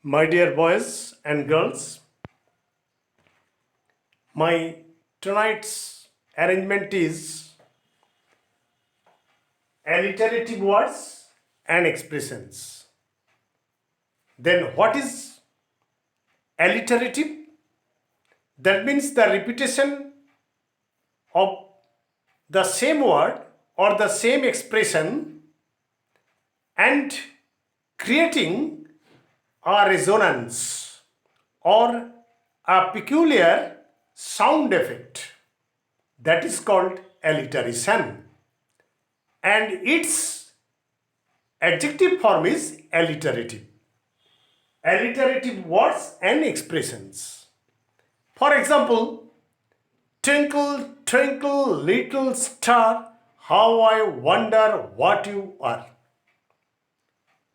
My dear boys and girls, my tonight's arrangement is alliterative words and expressions. Then what is alliterative? That means the repetition of the same word or the same expression and creating a resonance or a peculiar sound effect, that is called alliteration, and its adjective form is alliterative. Alliterative words and expressions. For example, twinkle, twinkle, little star, how I wonder what you are.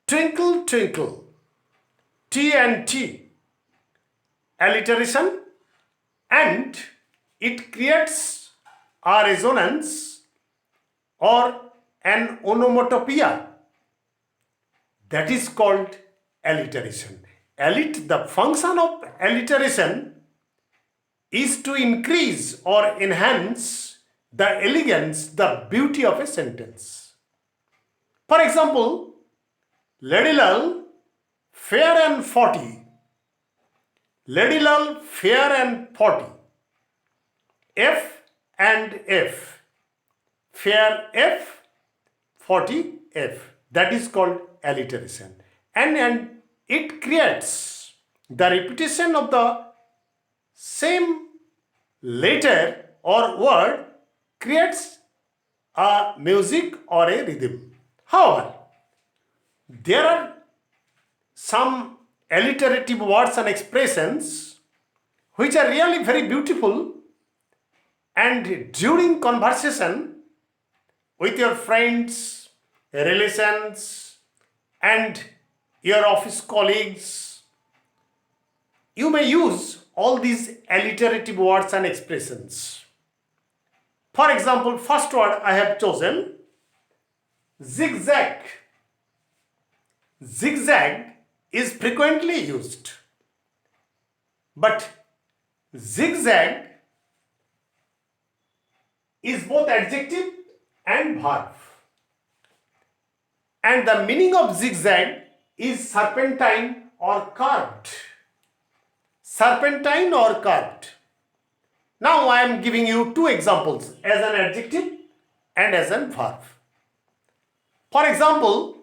Twinkle, twinkle, T and T, alliteration, and it creates a resonance or an onomatopoeia, that is called alliteration. The function of alliteration is to increase or enhance the elegance, the beauty of a sentence. For example, Lady Lull, fair and 40. Lady Lull, fair and 40. F and F. Fair F, 40 F. That is called alliteration. And it creates the repetition of the same letter or word creates a music or a rhythm. However, there are some alliterative words and expressions which are really very beautiful, and during conversation with your friends, relations, and your office colleagues, you may use all these alliterative words and expressions. For example, first word I have chosen, zigzag. Zigzag is frequently used, but zigzag is both adjective and verb, and the meaning of zigzag is serpentine or curved. Serpentine or curved. Now I am giving you two examples as an adjective and as a verb. For example,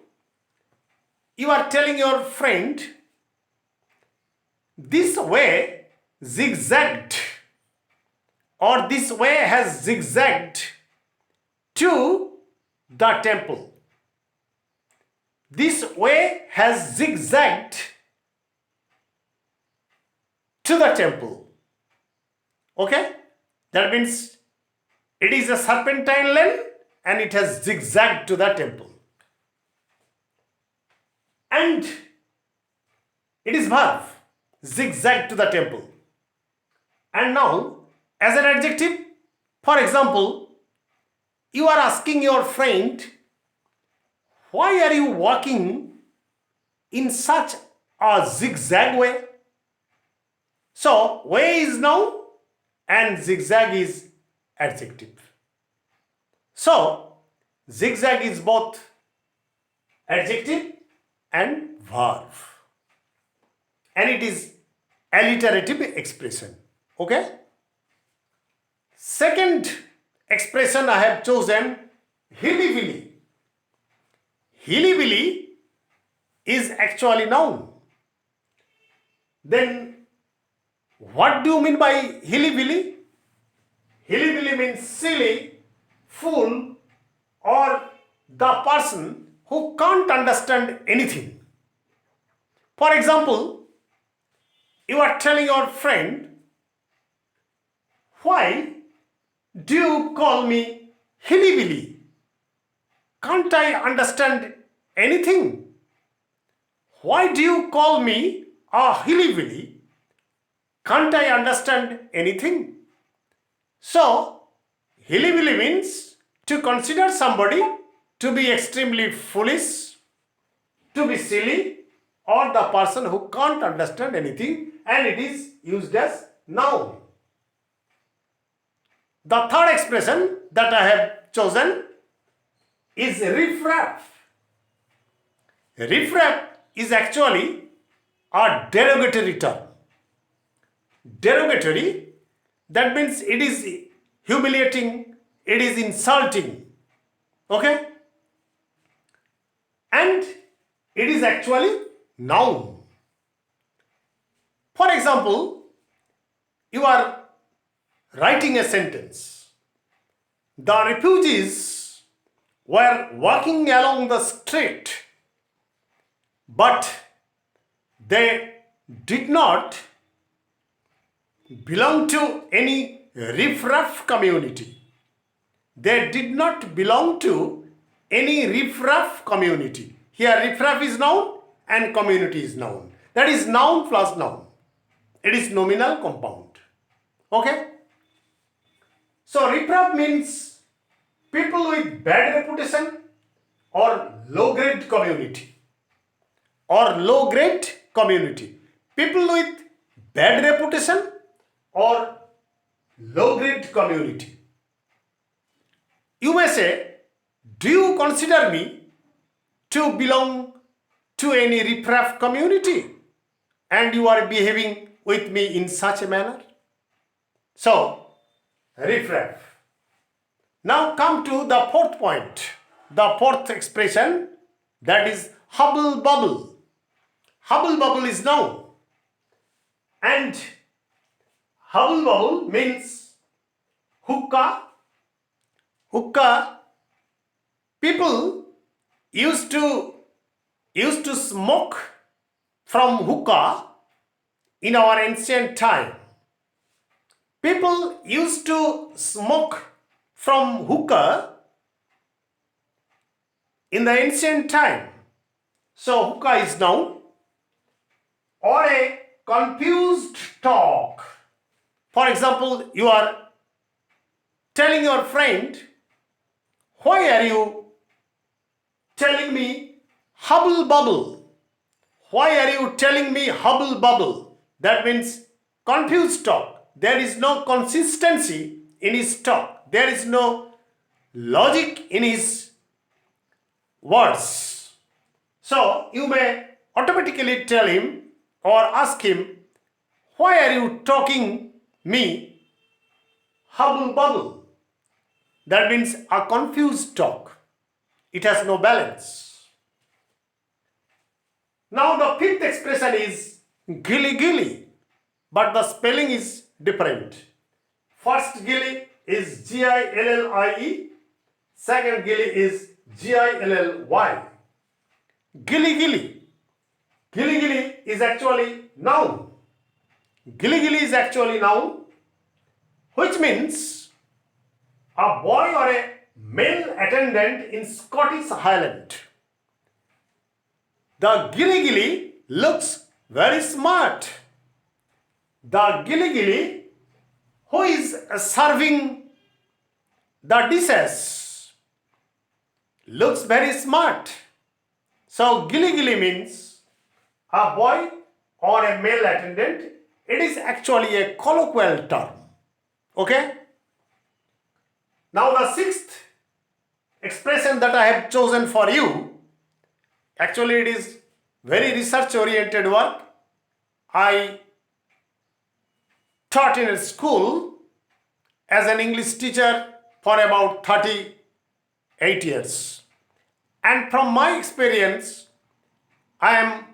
you are telling your friend, this way zigzagged, or this way has zigzagged to the temple. This way has zigzagged to the temple. Okay? That means it is a serpentine lane and it has zigzagged to the temple. And it is verb, zigzag to the temple. And now, as an adjective, for example, you are asking your friend, why are you walking in such a zigzag way? So, way is noun and zigzag is adjective. So, zigzag is both adjective and verb, and it is alliterative expression. Okay? Second expression I have chosen, hilly-billy. Hilly-billy is actually noun. Then what do you mean by hilly-billy? Hilly-billy means silly, fool, or the person who can't understand anything. For example, you are telling your friend, why do you call me hilly-billy? Can't I understand anything? Why do you call me a hilly-billy? Can't I understand anything? So, hilly-billy means to consider somebody to be extremely foolish, to be silly, or the person who can't understand anything, and it is used as noun. The third expression that I have chosen is riff-raff. Riff-raff is actually a derogatory term. Derogatory, that means it is humiliating, it is insulting. Okay? And it is actually noun. For example, you are writing a sentence. The refugees were walking along the street, but they did not belong to any riff-raff community. They did not belong to any riff-raff community. Here riff-raff is noun and community is noun. That is noun plus noun. It is nominal compound. Okay? So riff-raff means people with bad reputation or low-grade community. Or low-grade community. People with bad reputation or low-grade community. You may say, do you consider me to belong to any riff-raff community? And you are behaving with me in such a manner? So, riff-raff. Now come to the fourth point. The fourth expression, that is hubble-bubble. Hubble-bubble is noun. And hubble-bubble means hookah. Hookah, people used to smoke from hookah in our ancient time. People used to smoke from hookah in the ancient time. So hookah is noun. Or a confused talk. For example, you are telling your friend, why are you telling me hubble-bubble? Why are you telling me hubble-bubble? That means confused talk. There is no consistency in his talk. There is no logic in his words. So you may automatically tell him or ask him, why are you talking me hubble-bubble? That means a confused talk. It has no balance. Now the fifth expression is gilly-gilly, but the spelling is different. First gilly is G-I-L-L-I-E, second gilly is G-I-L-L-Y. Gilly-gilly. Gilly-gilly is actually noun. Gilly-gilly is actually noun, which means a boy or a male attendant in Scottish Highland. The gilly-gilly looks very smart. The gilly-gilly who is serving the dishes looks very smart. So gilly-gilly means a boy or a male attendant. It is actually a colloquial term. Okay? Now the sixth expression that I have chosen for you, actually it is very research oriented work. I taught in a school as an English teacher for about 38 years. And from my experience, I am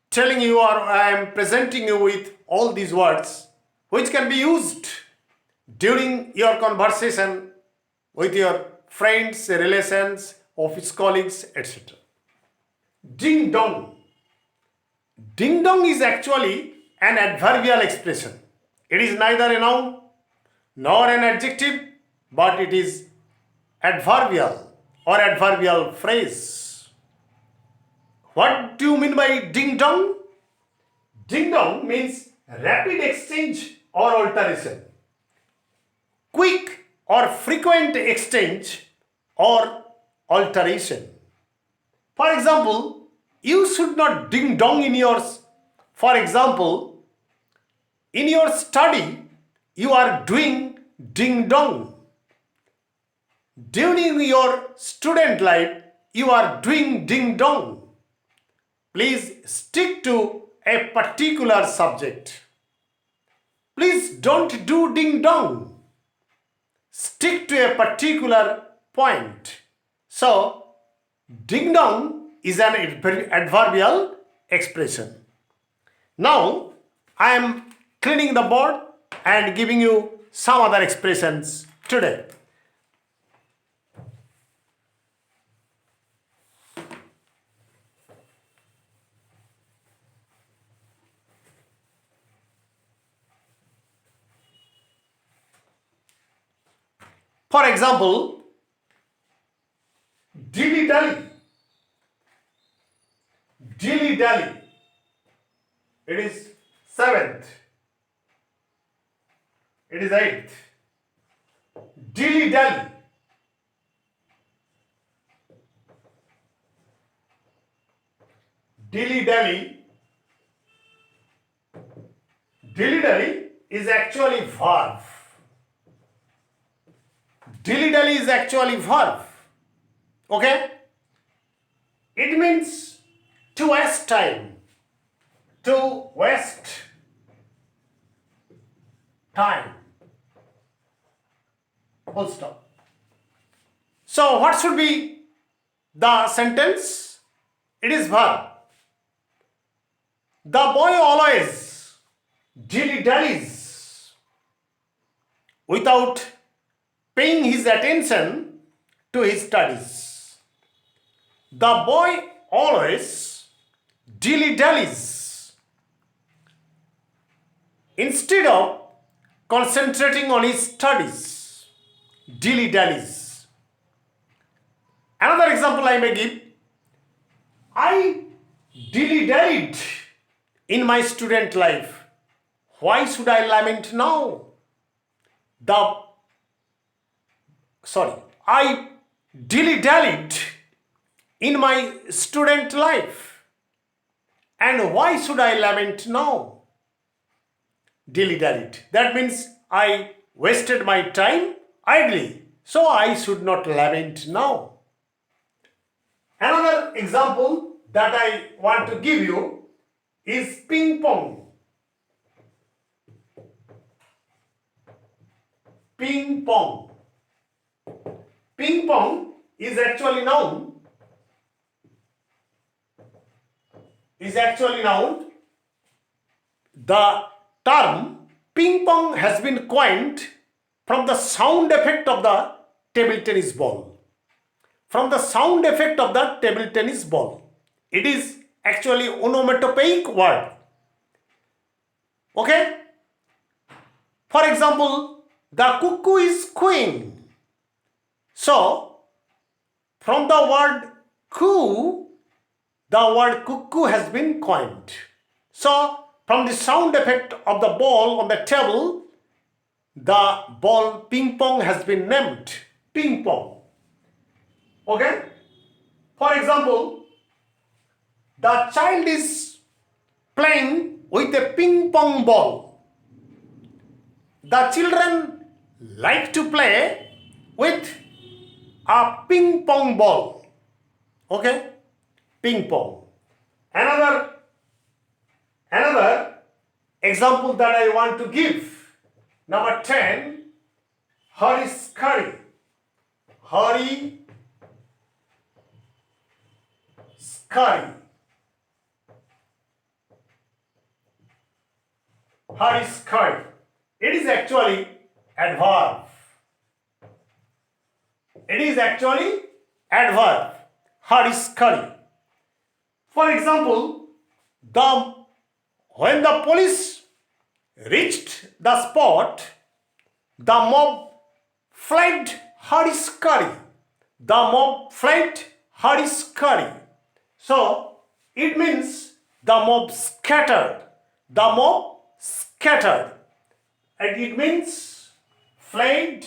telling you or I am presenting you with all these words which can be used during your conversation with your friends, relations, office colleagues, etc. Ding dong. Ding dong is actually an adverbial expression. It is neither a noun nor an adjective, but it is adverbial or adverbial phrase. What do you mean by ding dong? Ding dong means rapid exchange or alteration. Quick or frequent exchange or alteration. For example, You should not ding dong in yours. For example, in your study, you are doing ding dong. During your student life, you are doing ding dong. Please stick to a particular subject. Please don't do ding dong. Stick to a particular point. So, ding dong is an adverbial expression. Now, I am cleaning the board and giving you some other expressions today. For example, dilly dally. Dilly dally. It is 7th. It is 8th. Dilly dally. Dilly dally. Dilly dally is actually verb. Dilly dally is actually verb. Okay? It means to waste time. To waste time. Full stop. So what should be the sentence? It is verb. The boy always dilly-dallies without paying his attention to his studies. The boy always dilly-dallies instead of concentrating on his studies. Dilly-dallies. Another example I may give. I dilly-dallied in my student life. Why should I lament now? I dilly-dallied in my student life. And why should I lament now? Dilly-dallied. That means I wasted my time idly. So I should not lament now. Another example that I want to give you is ping pong. Ping pong. Ping pong is actually noun. The term ping pong has been coined from the sound effect of the table tennis ball. From the sound effect of the table tennis ball. It is actually onomatopoeic word. Okay? For example, the cuckoo is cooing. So, from the word coo, the word cuckoo has been coined. So, from the sound effect of the ball on the table, the ball ping pong has been named ping pong. Okay? For example, the child is playing with a ping pong ball. The children like to play with a ping pong ball. Okay? Ping pong. Another example that I want to give. Number 10. Hurry scurry. Hurry scurry. Hurry scurry. It is actually adverb. It is actually adverb. Hurry scurry. For example, when the police reached the spot, the mob fled hurry scurry. The mob fled hurry scurry. So, it means the mob scattered. The mob scattered. And it means fled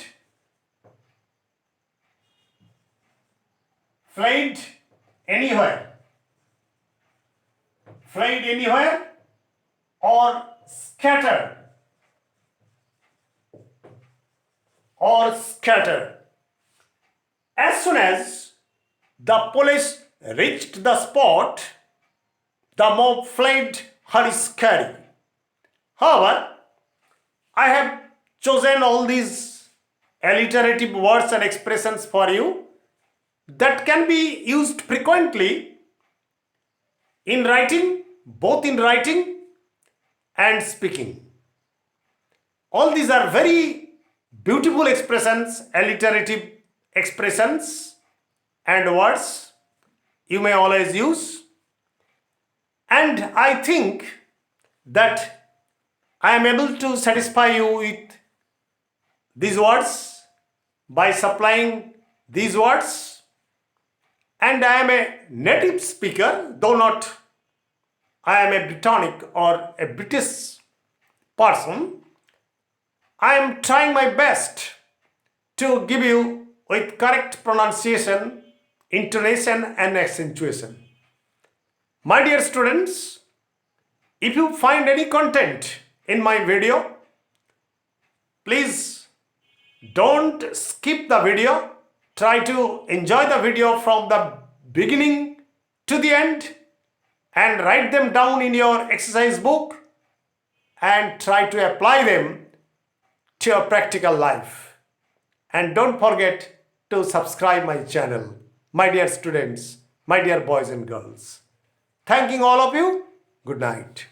anywhere. flayed anywhere or scattered As soon as the police reached the spot, the mob fled hurry-scurry. However, I have chosen all these alliterative words and expressions for you that can be used frequently in writing, both in writing and speaking. All these are very beautiful expressions, alliterative expressions and words you may always use. And I think that I am able to satisfy you with these words by supplying these words. And I am a native speaker, though not I am a Britannic or a British person. I am trying my best to give you with correct pronunciation, intonation and accentuation. My dear students, if you find any content in my video, please don't skip the video. Try to enjoy the video from the beginning to the end and write them down in your exercise book and try to apply them to your practical life. And don't forget to subscribe my channel, my dear students, my dear boys and girls. Thanking all of you. Good night.